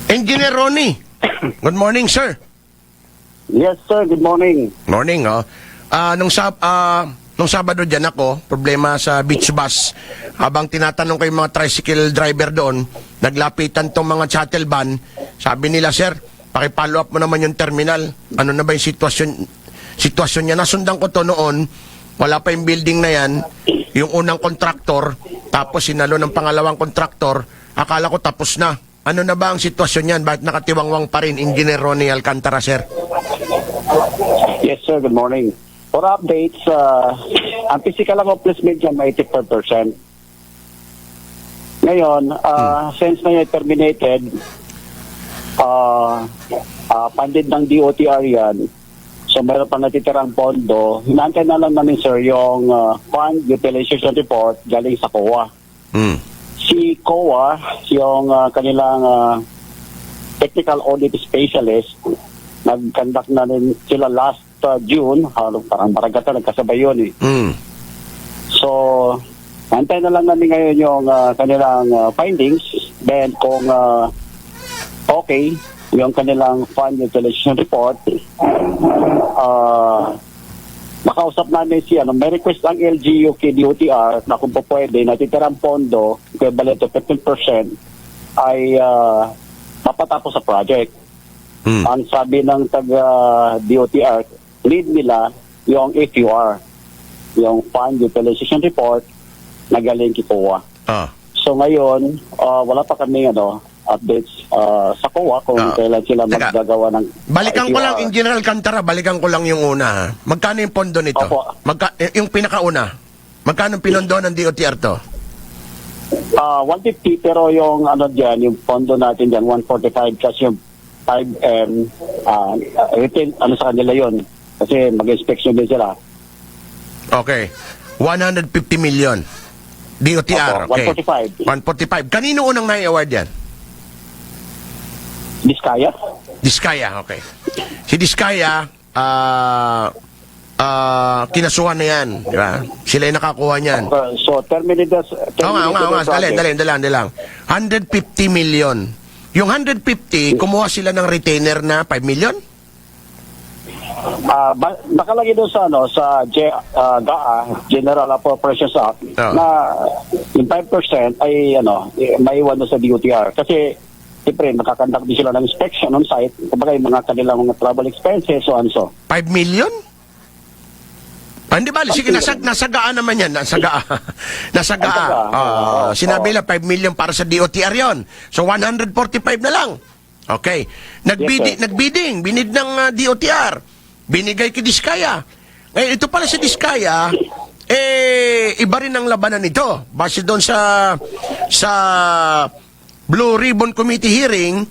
Engineer Ronnie, good morning, sir. Yes, sir. Good morning. Morning, oh. Nung Sabado dyan ako, problema sa beach bus. Habang tinatanong ko yung mga tricycle driver doon, naglapitan tong mga shuttle van. Sabi nila, sir, paki-follow up mo naman yung terminal. Ano na ba yung sitwasyon niya? Nasundan ko to noon, wala pa yung building na yan. Yung unang kontraktor, tapos sinalo ng pangalawang kontraktor, akala ko tapos na. Ano na ba ang sitwasyon niyan? Bakit nakatiwangwang pa rin, Engineer Ronnie Alcantara, sir? Yes, sir. Good morning. For updates, ang physical accomplishment dyan, 84%. Ngayon, since na yun terminated, funded ng DOTR yan, so mayroon pa natitirang pondo, hinantay na lang namin, sir, yung fund utilization report galing sa COA. Si COA, yung kanilang technical audit specialist, nag-conduct na rin sila last June, parang baragata, nagkasabay yun eh. So, antay na lang namin ngayon yung kanilang findings, then kung okay, yung kanilang fund utilization report, makausap namin si may request ang LGU kay DOTR na kung po pwede, natitirang pondo, equivalent to 15%, ay mapatapos sa project. Ang sabi ng taga-DOTR, lead nila yung AQR, yung Fund Utilization Report na galing kay COA. So ngayon, wala pa kami updates sa COA kung kailan sila maggagawa ng Balikan ko AQR. lang, Engineer Alcantara, balikan ko lang yung una. Magkano yung pondo nito? Opo. Yung pinakauna. Magkano pinondo ng DOTR to? 150, pero yung dyan, yung pondo natin dyan, 145 kasi yung 5M, retain, sa kanila yun. Kasi mag-inspection din sila. Okay. 150 million. DOTR, Opo, okay. 145. 145. Kanino unang nai-award yan? Diskaya? Diskaya, okay. Si Diskaya, kinasuhan na yan, di ba? Sila yung nakakuha niyan. So, terminated. Oo nga. Dali lang. 150 million. Yung 150, kumuha sila ng retainer na 5 million? Nakalagay doon sa GAA, General Appropriations Act, na yung 5% ay maiwan doon sa DOTR. Kasi, siyempre, nakakandak din sila ng inspection on site, kumbaga yung mga kanilang mga travel expenses, so and so. 5 million? Hindi ba? Sige, nasagaan naman yan. Nasagaa. Sinabi lang 5 million para sa DOTR yon. So, 145 na lang. Okay. Nagbidding. Binid ng DOTR. Binigay kay Diskaya. Ngayon, ito pala si Diskaya, iba rin ang labanan nito. Base doon sa Blue Ribbon Committee hearing,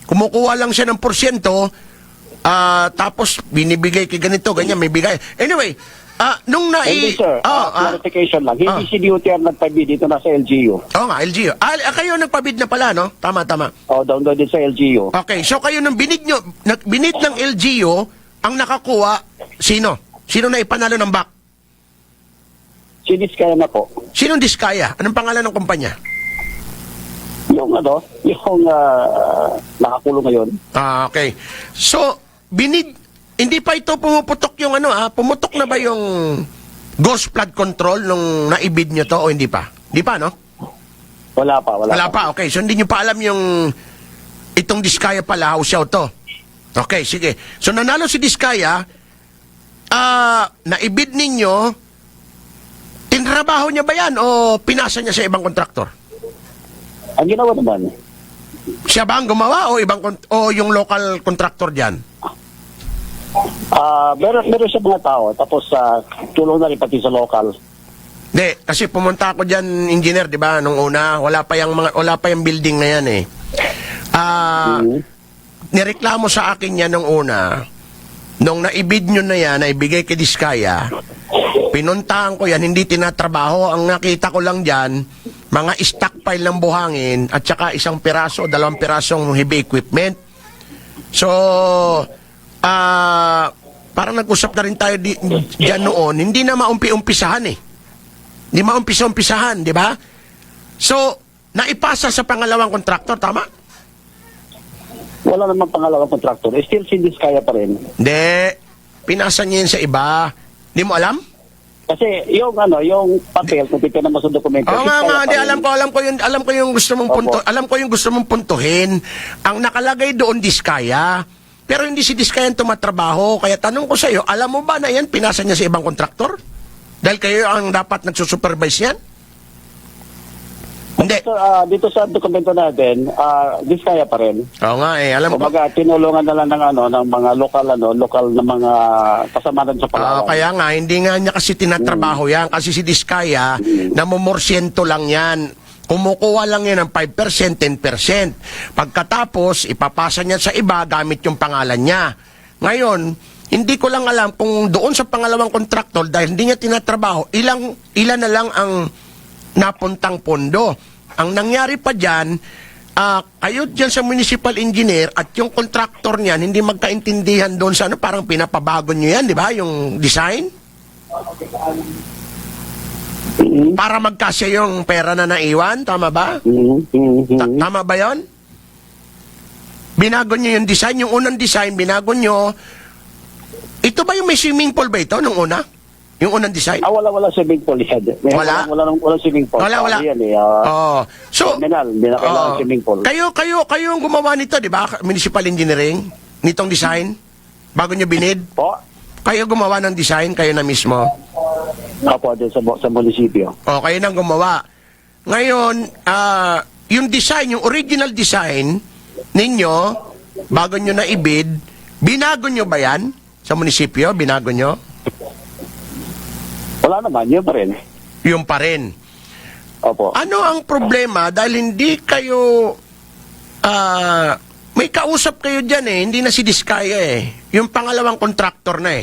kumukuha lang siya ng porsyento, tapos binibigay kay ganito, ganyan, may bigay. Anyway, Hindi, sir. Clarification lang. Hindi si DOTR nagpabid dito na sa LGU. Oo nga, LGU. Kayo nagpabid na pala, no? Tama. Down din sa LGU. Okay, so kayo nang binid ng LGU, ang nakakuha, sino? Sino na ipanalo ng back? Si Diskaya na po. Sinong Diskaya? Anong pangalan ng kumpanya? Yung nakakulong ngayon. Okay. So, hindi pa ito pumuputok yung pumutok na ba yung ghost flood control nung naibid nyo to o hindi pa? Hindi pa, no? Wala pa. Okay. So, hindi nyo pa alam yung itong Diskaya pala, house out to. Okay, sige. So, nanalo si Diskaya, naibid ninyo, tinrabaho niya ba yan o pinasa niya sa ibang kontraktor? Ang ginawa naman. Siya ba ang gumawa o yung local contractor dyan? Meron siya mga tao, tapos tulong na rin pati sa local. Hindi, kasi pumunta ako dyan, engineer, di ba, nung una, wala pa yung building na yan eh. Nireklamo sa akin yan nung una, nung naibid nyo na yan, naibigay kay Diskaya, pinuntahan ko yan, hindi tinatrabaho, ang nakita ko lang dyan, mga stockpile ng buhangin, at saka 1 piraso, 2 pirasong heavy equipment. So, parang nag-usap na rin tayo dyan noon, hindi na maumpi-umpisahan eh. Hindi maumpisa-umpisahan, di ba? So, naipasa sa pangalawang kontraktor, tama? Wala namang pangalawang contractor. Still si Diskaya pa rin. Hindi. Pinasa niya yun sa iba. Hindi mo alam? Kasi yung yung papel, kung titignan mo sa dokumento, Oo nga, Diskaya pa di, rin. alam ko yung gusto mong punto, Opo. alam ko yung gusto mong puntuhin. Ang nakalagay doon Diskaya. Pero hindi si Diskaya ang tumatrabaho. Kaya tanong ko sa iyo, alam mo ba na yan pinasa niya sa ibang kontraktor? Dahil kayo ang dapat nagsusupervise niyan? Hindi. So, dito sa dokumento natin, Diskaya pa rin. Oo nga alam ko. Kumbaga, tinulungan na lang ng mga lokal na mga kasama sa Palawan. Kaya nga, hindi nga niya kasi tinatrabaho yan. Kasi si Diskaya, namumorsyento lang yan. Kumukuha lang yan ng 5%, 10%. Pagkatapos, ipapasa niya sa iba gamit yung pangalan niya. Ngayon, hindi ko lang alam kung doon sa pangalawang kontraktor, dahil hindi niya tinatrabaho, ilan na lang ang napuntang pondo. Ang nangyari pa dyan, kayo dyan sa municipal engineer at yung contractor niyan, hindi magkaintindihan doon sa parang pinapabago nyo yan, di ba? Yung design? Para magkasya yung pera na naiwan, tama ba? Tama ba yon? Binago nyo yung design, yung unang design, binago nyo. Ito ba yung may swimming pool ba ito nung una? Yung unang design? Wala swimming pool yan. Wala? Wala swimming pool. Wala. Yan, So, hindi na kailangan swimming pool. kayo ang gumawa nito, di ba? Municipal engineering, nitong design, bago nyo binid. Po? Kayo gumawa ng design, kayo na mismo. Apo, dyan sa munisipyo. Kayo nang gumawa. Ngayon, yung design, yung original design ninyo, bago nyo na ibid, binago nyo ba yan sa munisipyo? Binago nyo? Wala naman, yun pa rin. Yung pa rin. Opo. Ano ang problema dahil hindi kayo may kausap kayo dyan hindi na si Diskaya yung pangalawang kontraktor na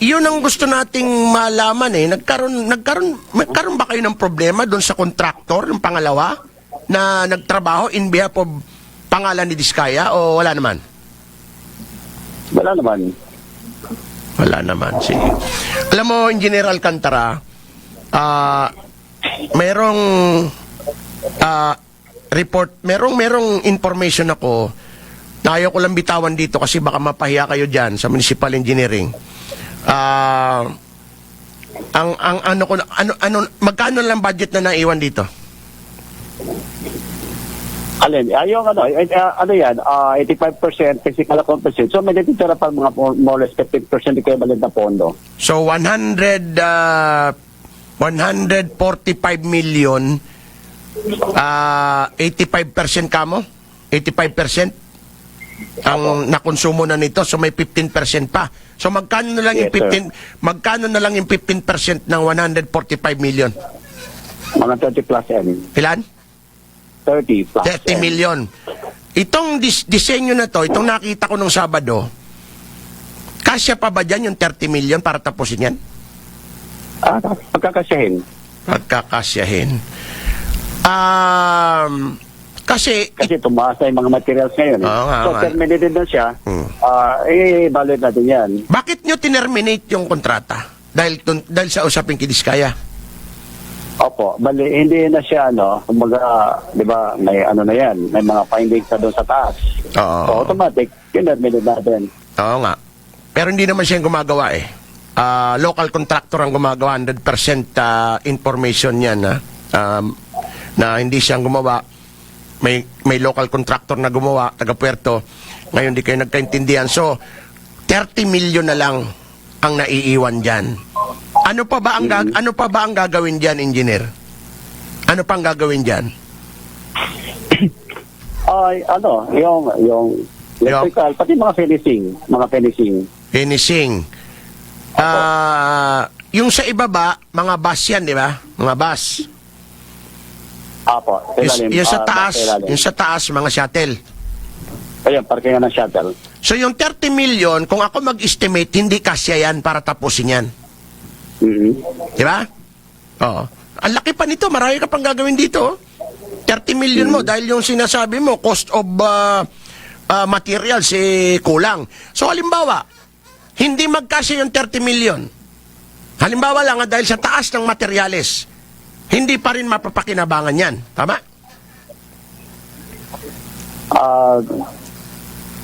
yun ang gusto nating malaman nagkaroon ba kayo ng problema doon sa kontraktor yung pangalawa na nagtrabaho in behalf of pangalan ni Diskaya o wala naman? Wala naman. Wala naman, sige. Alam mo, Engineer Alcantara, merong report, merong information ako na ayaw ko lang bitawan dito kasi baka mapahiya kayo dyan sa municipal engineering. Magkano lang budget na naiwan dito? Alin, yung yan, 85% physical accomplishment. So, may natitira pa mga more or less 15% equivalent na pondo. So 145 million 85% kamo? 85% ang nakonsumo na nito, so may 15% pa. So magkano na lang Yes, yung 15 magkano na lang yung 15% ng 145 million? Mga 30 plus N. Ilan? 30 plus 30 million. Itong disenyo na to, itong nakita ko nung Sabado, kasya pa ba dyan yung 30 million para tapusin yan? Pagkakasyahin. Pagkakasyahin. Kasi tumaas na yung mga materials ngayon. Oo nga, So, nga. terminated na siya. Valid natin yan. bakit nyo tinerminate yung kontrata? Dahil sa usaping kay Diskaya? Opo, bali, hindi na siya, kumbaga, di ba, may na yan, may mga findings na doon sa taas. Oo. So, automatic, terminated natin. Oo nga. Pero hindi naman siya yung gumagawa local contractor ang gumagawa, 100% information yan na hindi siyang gumawa. May local contractor na gumawa, taga Puerto. Ngayon di kayo nagkaintindihan. So, 30 million na lang ang naiiwan dyan. Ano pa ba ang gagawin diyan, engineer? Ano pang gagawin diyan? Yung electrical, pati mga finishing. Finishing. Yung sa ibaba, mga bus yan, di ba? Mga bus. Apo, Yung sa taas, mga shuttle. Ayun, parking ng shuttle. So yung 30 million, kung ako mag-estimate, hindi kasya yan para tapusin yan. Di ba? Oo. Ang laki pa nito, marami ka pang gagawin dito. 30 million mo, dahil yung sinasabi mo, cost of materials, kulang. So halimbawa, hindi magkasya yung 30 million. Halimbawa lang, dahil sa taas ng materyales, hindi pa rin mapapakinabangan yan. Tama?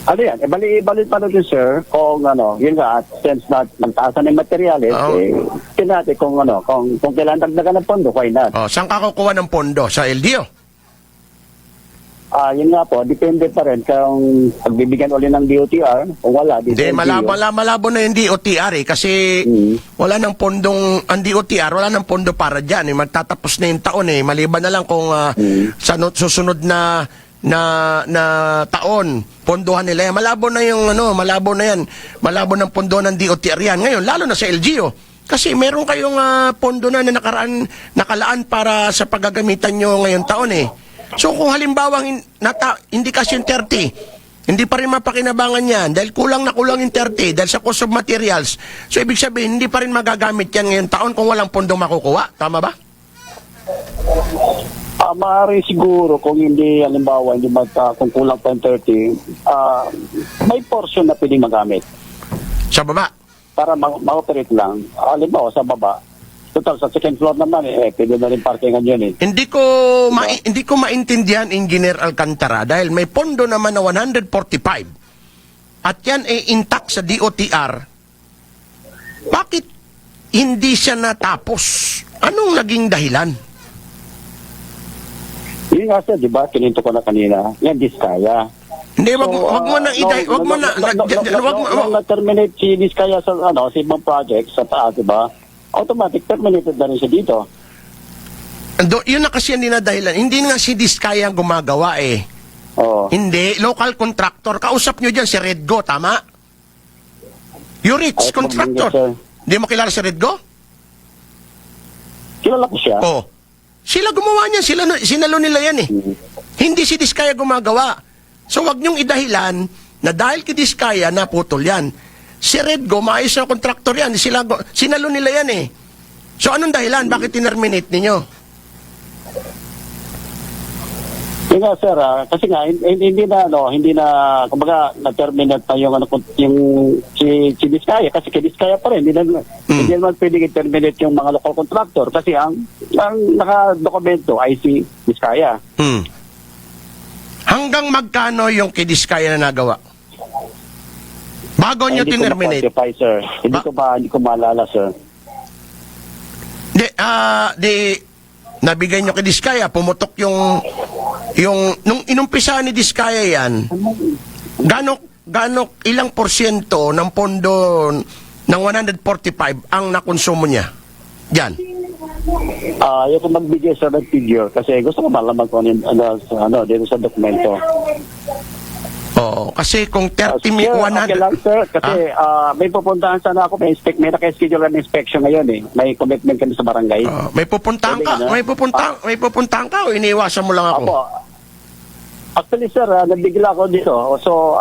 Ano yan? Bali pa natin, sir, kung yun nga, at since na nagtaasan ng materials, natin kung kailan dagdagan ng pondo, why not? Saan ka kukuha ng pondo? Sa LGU? Yun nga po, depende pa rin kung pagbibigyan ulit ng DOTR, kung wala, Hindi, malabo na yung DOTR kasi wala nang pondong, ang DOTR, wala nang pondo para dyan. Magtatapos na yung taon maliban na lang kung sa susunod na taon, pondohan nila yan. Malabo na yan. Malabo ng pondo ng DOTR yan. Ngayon, lalo na sa LGU. Kasi meron kayong pondo na nakalaan para sa paggagamitan nyo ngayong taon So kung halimbawa hindi kasi yung 30, hindi pa rin mapakinabangan yan dahil kulang yung 30 dahil sa cost of materials. So ibig sabihin, hindi pa rin magagamit yan ngayong taon kung walang pondo makukuha. Tama ba? Maaari siguro kung hindi, halimbawa, kung kulang pa yung 30, may portion na pwedeng magamit. Sa baba? Para ma-operate lang. Halimbawa, sa baba. Total, sa second floor naman, pwede na rin parkingan yun Hindi ko maintindihan, Engineer Alcantara, dahil may pondo naman na 145 at yan intact sa DOTR. Bakit hindi siya natapos? Anong naging dahilan? Yun nga sir, di ba? Kininto ko na kanina. Yan, Diskaya. Hindi, wag mo na na-terminate si Diskaya sa ibang project sa taas, di ba? Automatic terminated na rin siya dito. Yun na kasi ang dinadahilan. Hindi nga si Diskaya ang gumagawa Oo. Hindi, local contractor. Kausap nyo dyan si Redgo, tama? Urix, contractor. Hindi mo kilala si Redgo? Kilala ko siya. Sila gumawa niyan, sinalo nila yan Hindi si Diskaya gumagawa. So wag niyong idahilan na dahil kay Diskaya naputol yan. Si Redgo, maayos na kontraktor yan. Sinalo nila yan So anong dahilan? Bakit tinerminate ninyo? Yun nga sir, kasi nga hindi na kumbaga na-terminate na yung si Diskaya kasi kay Diskaya pa rin hindi naman pwedeng i-terminate yung mga local contractor kasi ang naka-dokumento ay si Diskaya. Hanggang magkano yung kay Diskaya na nagawa? Bago nyo tinerminate? Sir. Hindi ko maalala, sir. Nabigay nyo kay Diskaya, pumutok nung inumpisa ni Diskaya yan, ilang porsyento ng pondo ng 145 ang nakonsumo niya? Diyan. Ayaw ko magbigay sa figure kasi gusto ko malaman kung dito sa dokumento. Oo, kasi kung 30 100... Okay lang, sir, kasi may pupuntahan sana ako, may naka-schedule ng inspection ngayon May commitment kami sa barangay. May pupuntahan ka o iniiwasan mo lang ako? Apo. Actually, sir, nabigla ako dito. So,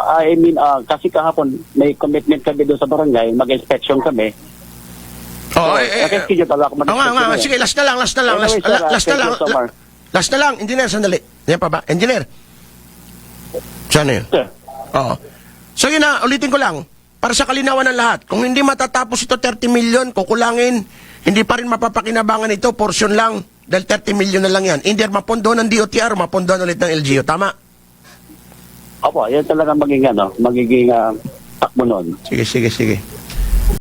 kasi kahapon, may commitment kami doon sa barangay, mag-inspection kami. Naka-schedule pala ako mag-inspection. Sige, last na lang, engineer, sandali. Yan pa ba? Engineer? Sana yun? So yun na, ulitin ko lang. Para sa kalinawan ng lahat, kung hindi matatapos ito 30 million, kukulangin, hindi pa rin mapapakinabangan ito, portion lang, dahil 30 million na lang yan. Hindi mapondo ng DOTR, mapondo ulit ng LGU. Tama? Opo, yan talaga magiging takbo nun. Sige.